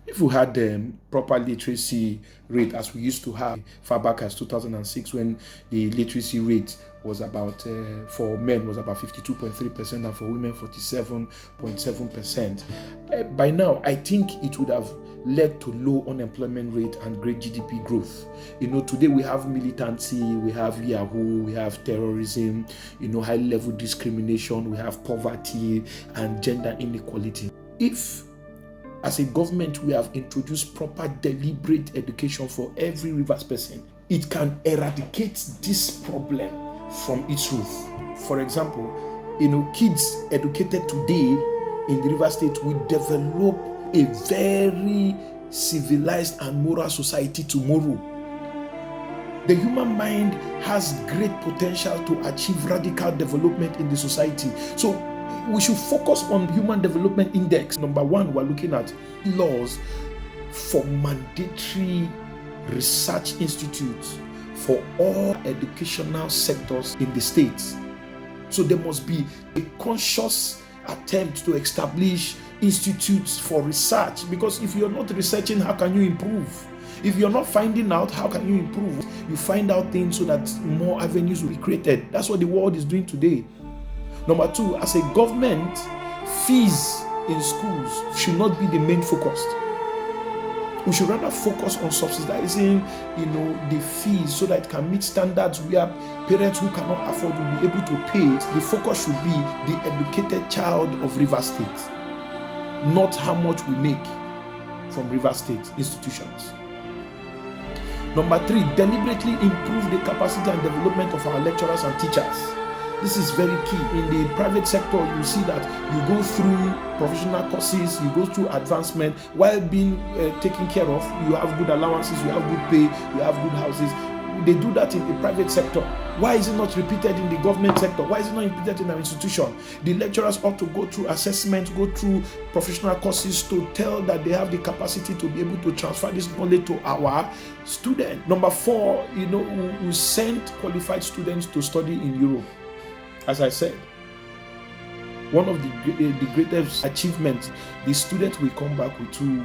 If we had proper literacy rate as we used to have far back as 2006, when the literacy rate was about, for men was about 52.3% and for women 47.7%. By now, I think it would have led to low unemployment rate and great GDP growth. Today we have militancy, we have Yahoo, we have terrorism, high level discrimination, we have poverty and gender inequality. If as a government we have introduced proper deliberate education for every Rivers person, it can eradicate this problem from its root. For example, kids educated today in the Rivers State will develop a very civilized and moral society tomorrow. The human mind has great potential to achieve radical development in the society. So we should focus on Human Development Index. Number one, we're looking at laws for mandatory research institutes for all educational sectors in the states. So there must be a conscious attempt to establish institutes for research, because if you're not researching, how can you improve? If you're not finding out, how can you improve? You find out things so that more avenues will be created. That's what the world is doing today. Number two, as a government, fees in schools should not be the main focus. We should rather focus on subsidizing, the fees so that it can meet standards where parents who cannot afford will be able to pay. The focus should be the educated child of Rivers State, not how much we make from Rivers State institutions. Number three, deliberately improve the capacity and development of our lecturers and teachers. This is very key. In the private sector, you see that you go through professional courses, you go through advancement while being taken care of. You have good allowances, you have good pay, you have good houses. They do that in the private sector. Why is it not repeated in the government sector? Why is it not repeated in our institution? The lecturers ought to go through assessment, go through professional courses to tell that they have the capacity to be able to transfer this knowledge to our students. Number four, we send qualified students to study in Europe. As I said, one of the greatest achievements, the students will come back with two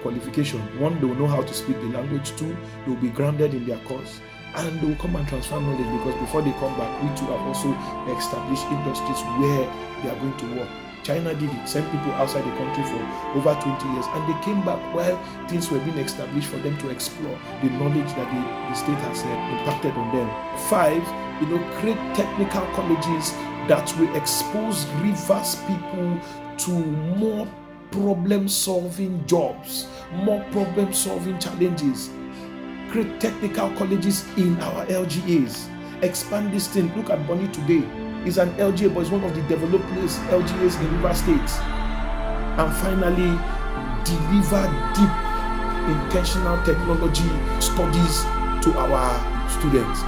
qualifications. One, they will know how to speak the language. Two, they will be grounded in their course, and they will come and transfer knowledge, because before they come back, we too have also established industries where they are going to work. China did it, sent people outside the country for over 20 years, and they came back while things were being established for them to explore the knowledge that the state has impacted on them. Five, create technical colleges that will expose Rivers people to more problem-solving jobs, more problem-solving challenges. Create technical colleges in our LGAs. Expand this thing. Look at Bonny today. It's an LGA, but it's one of the developed LGAs in Rivers State. And finally, deliver deep, intentional technology studies to our students.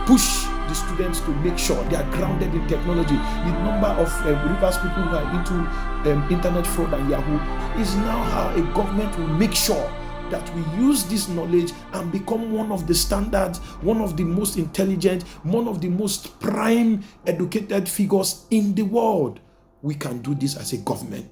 Push the students to make sure they are grounded in technology. The number of Rivers people who are into internet fraud and Yahoo is now how a government will make sure that we use this knowledge and become one of the standards, one of the most intelligent, one of the most prime educated figures in the world. We can do this as a government.